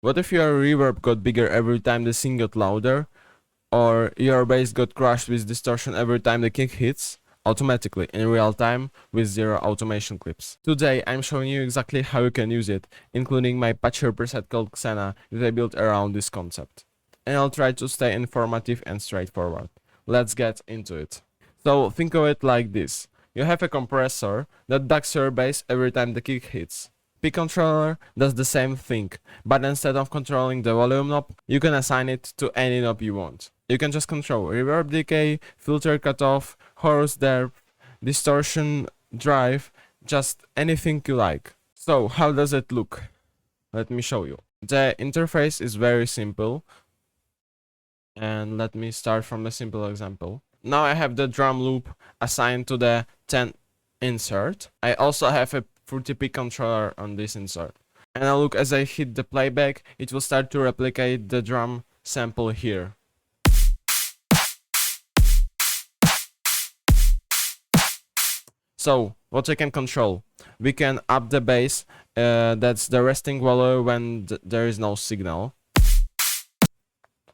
What if your reverb got bigger every time the sync got louder, or your bass got crushed with distortion every time the kick hits? Automatically, in real time, with zero automation clips. Today, I'm showing you exactly how you can use it, including my patcher preset called XENA that I built around this concept. And I'll try to stay informative and straightforward. Let's get into it. So think of it like this. You have a compressor that ducks your bass every time the kick hits. P controller does the same thing, but instead of controlling the volume knob, you can assign it to any knob you want. You can just control reverb decay, filter cutoff, chorus depth, distortion drive, just anything you like. So how does it look? Let me show you. The interface is very simple. And let me start from a simple example. Now I have the drum loop assigned to the 10 insert. I also have a 40p controller on this insert. And now look, as I hit the playback, it will start to replicate the drum sample here. So, what I can control? We can up the bass, that's the resting volume when there is no signal.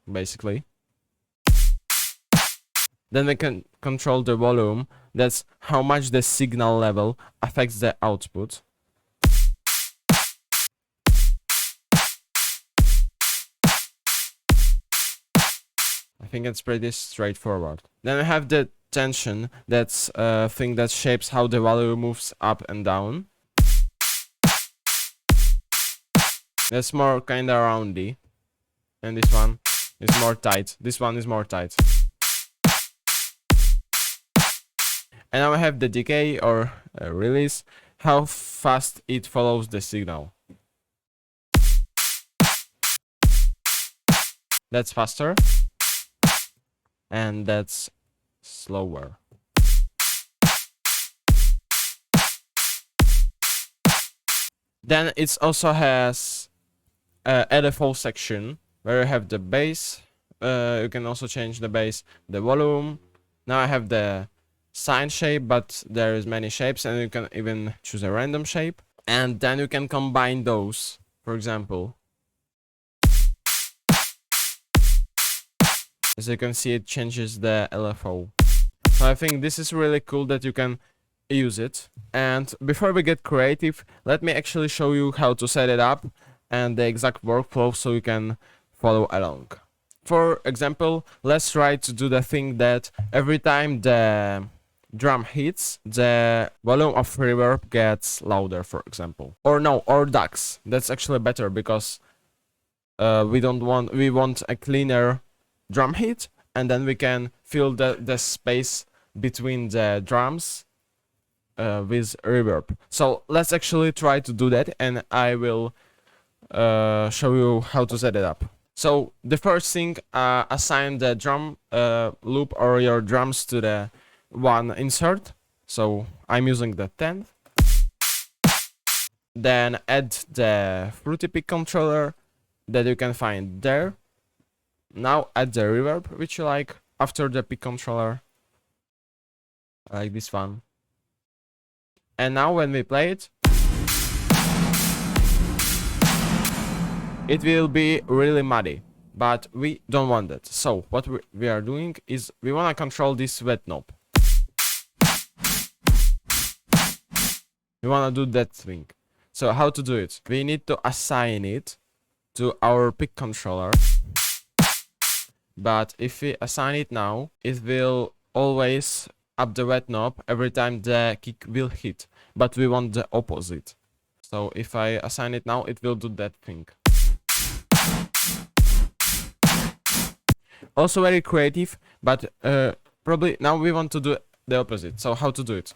Basically. Then we can control the volume, that's how much the signal level affects the output. I think it's pretty straightforward. Then we have the tension, that's a thing that shapes how the volume moves up and down. That's more kinda roundy. And this one is more tight. This one is more tight. And now I have the decay or release, how fast it follows the signal. That's faster. And that's slower. Then it also has LFO section where you have the bass. You can also change the bass, the volume. Now I have the sine shape, but there is many shapes, and you can even choose a random shape, and then you can combine those. For example, as you can see, it changes the LFO. So I think this is really cool that you can use it. And before we get creative, let me actually show you how to set it up and the exact workflow so you can follow along. For example, let's try to do the thing that every time the drum hits, the volume of reverb gets louder, for example. Or no, or ducks. That's actually better because we want a cleaner drum hit, and then we can fill the space between the drums with reverb. So let's actually try to do that, and I will show you how to set it up. So the first thing, assign the drum loop or your drums to the one insert. So I'm using the 10th. Then add the fruity pick controller that you can find there. Now add the reverb which you like after the pick controller, like this one. And now when we play it, it will be really muddy, but we don't want that. So what we are doing is we want to control this wet knob. We want to do that thing. So how to do it? We need to assign it to our pick controller. But if we assign it now, it will always up the wet knob every time the kick will hit. But we want the opposite. So if I assign it now, it will do that thing. Also very creative, but probably now we want to do the opposite. So how to do it?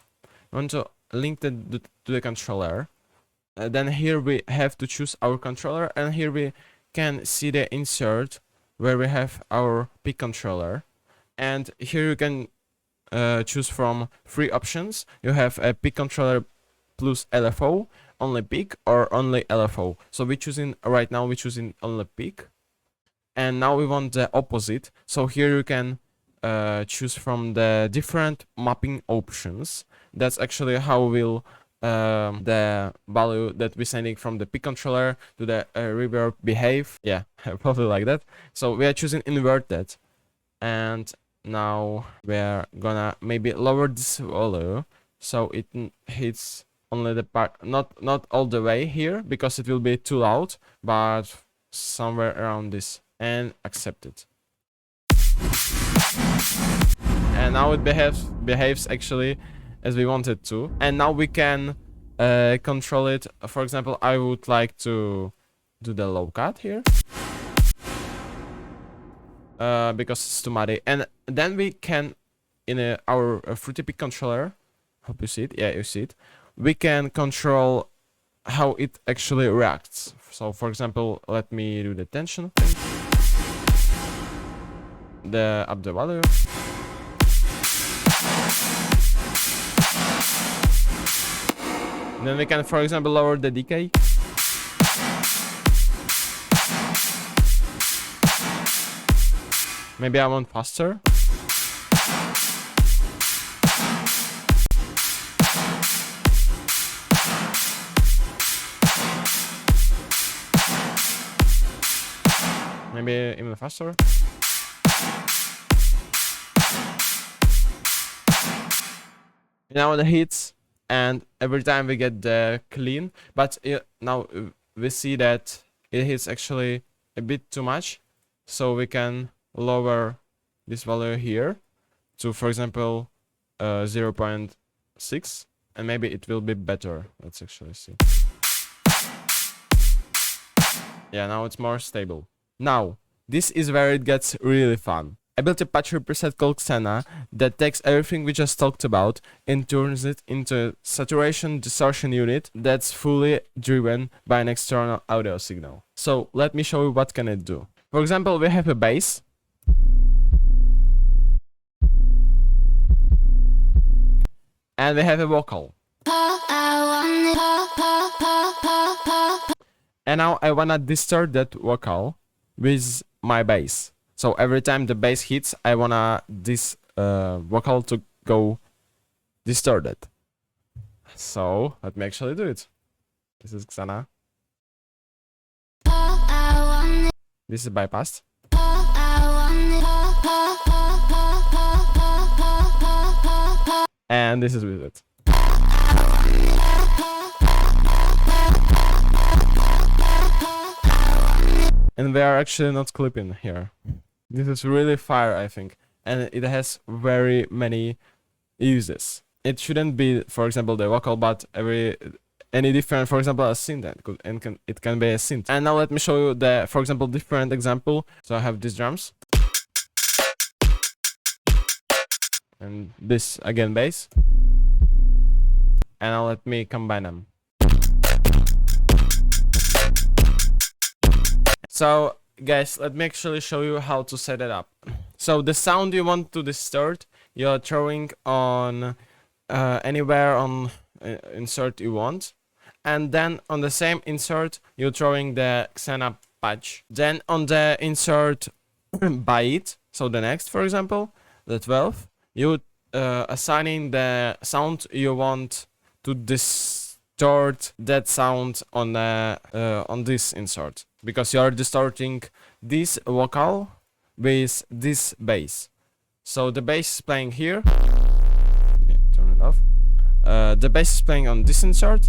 We want to link to the controller. Then here we have to choose our controller, and here we can see the insert where we have our pick controller. And here you can choose from 3 options. You have a pick controller plus LFO, only pick, or only LFO. So right now we're choosing only pick. And now we want the opposite. So here you can choose from the different mapping options. That's actually how we'll the value that we're sending from the peak controller to the reverb behave. Yeah, probably like that. So we are choosing invert that, and now we're gonna maybe lower this value so it hits only the part, not all the way here because it will be too loud, but somewhere around this, and accept it. And now it behaves actually as we want it to, and now we can control it. For example, I would like to do the low cut here because it's too muddy, and then we can in our Fruity Peak controller, hope you see it, yeah, you see it, we can control how it actually reacts. So for example, let me do the tension thing, up the value. Then we can, for example, lower the decay. Maybe I want faster. Maybe even faster. Now the hits, and every time we get the clean, but now we see that it hits actually a bit too much, so we can lower this value here to, for example, 0.6, and maybe it will be better. Let's actually see. Yeah, now it's more stable. Now this is where it gets really fun. I built a patcher preset called XENA that takes everything we just talked about and turns it into a saturation distortion unit that's fully driven by an external audio signal. So let me show you what can it do. For example, we have a bass, and we have a vocal. And now I wanna distort that vocal with my bass. So every time the bass hits, I wanna this vocal to go distorted. So let me actually do it. This is XENA. This is bypassed. And this is with it. And we are actually not clipping here. This is really fire, I think, and it has very many uses. It shouldn't be, for example, the vocal, but any different, for example, a synth, it can be a synth. And now let me show you the, for example, different example. So I have these drums, and this again bass, and now let me combine them. So guys, let me actually show you how to set it up. So the sound you want to distort, you're throwing on anywhere on insert you want, and then on the same insert you're throwing the XENA patch. Then on the insert by it, so the next, for example, the 12, you assigning the sound you want to distort that sound on this insert, because you are distorting this vocal with this bass. So the bass is playing here. Yeah, turn it off. The bass is playing on this insert,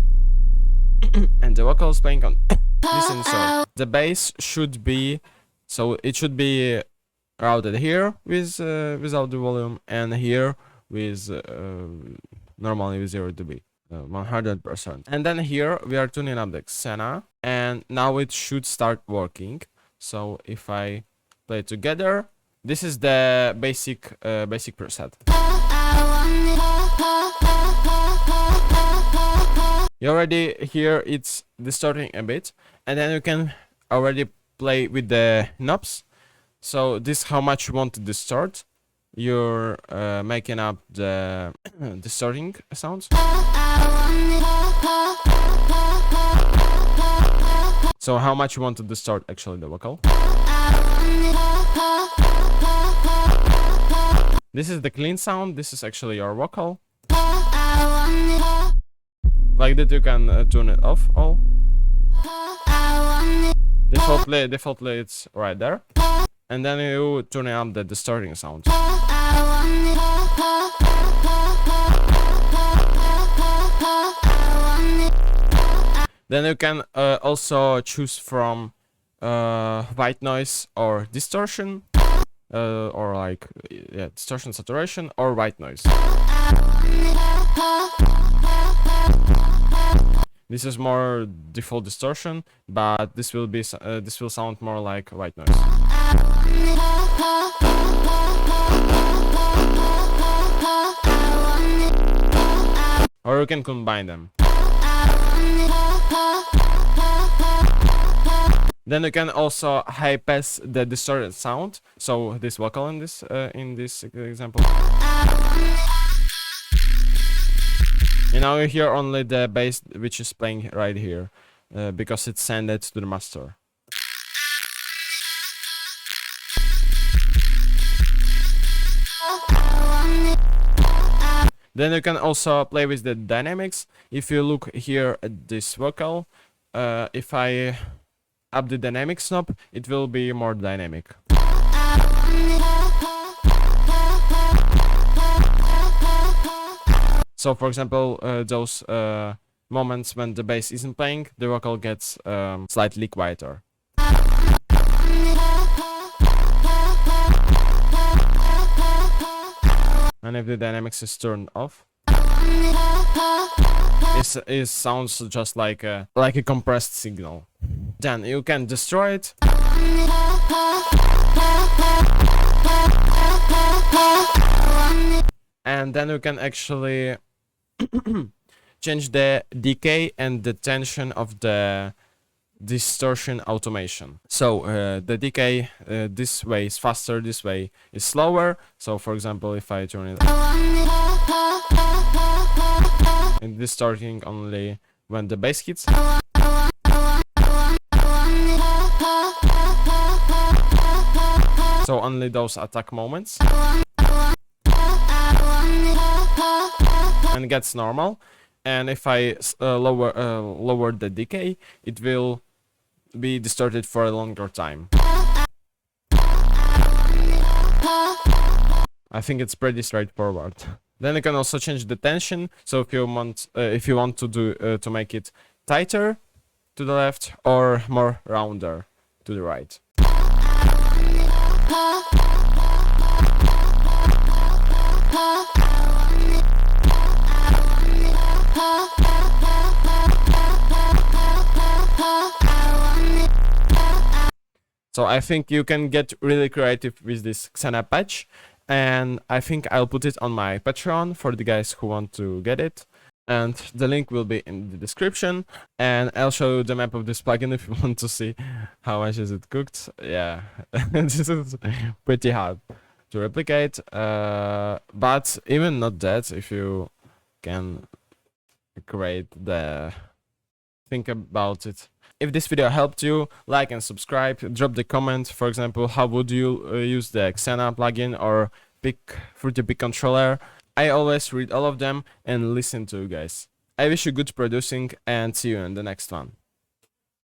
and the vocal is playing on this insert. The bass should be, so it should be routed here with without the volume, and here with normally with 0 dB. 100%. And then here we are tuning up the XENA, and now it should start working. So if I play it together, this is the basic preset. You already hear it's distorting a bit, and then you can already play with the knobs. So this how much you want to distort. You're making up the distorting sounds. So how much you want to distort actually the vocal. This is the clean sound. This is actually your vocal. Like that, you can turn it off all. Defaultly it's right there. And then you turn up the distorting sound. Then you can also choose from white noise or distortion, or like distortion, saturation, or white noise. This is more default distortion, but this will sound more like white noise. Or you can combine them. Then you can also high pass the distorted sound, so this vocal in this example. And now you hear only the bass which is playing right here, because it's sent it to the master. Then you can also play with the dynamics. If you look here at this vocal, if I up the dynamics knob, it will be more dynamic. So for example, those moments when the bass isn't playing, the vocal gets slightly quieter. And if the dynamics is turned off, it sounds just like a compressed signal. Then you can destroy it. And then you can actually change the decay and the tension of the distortion automation. So the decay this way is faster, this way is slower. So for example, if I turn it and distorting only when the bass hits. So only those attack moments. And gets normal. And if I lower the decay, it will be distorted for a longer time. I think it's pretty straightforward. Then you can also change the tension. So if you want to do to make it tighter to the left or more rounder to the right. So I think you can get really creative with this XENA patch, and I think I'll put it on my Patreon for the guys who want to get it, and the link will be in the description, and I'll show you the map of this plugin if you want to see how much is it cooked. Yeah, this is pretty hard to replicate, but even not that, if you can think about it. If this video helped you, like and subscribe, drop the comment. For example, how would you use the XENA plugin or Fruity Pig controller? I always read all of them and listen to you guys. I wish you good producing and see you in the next one.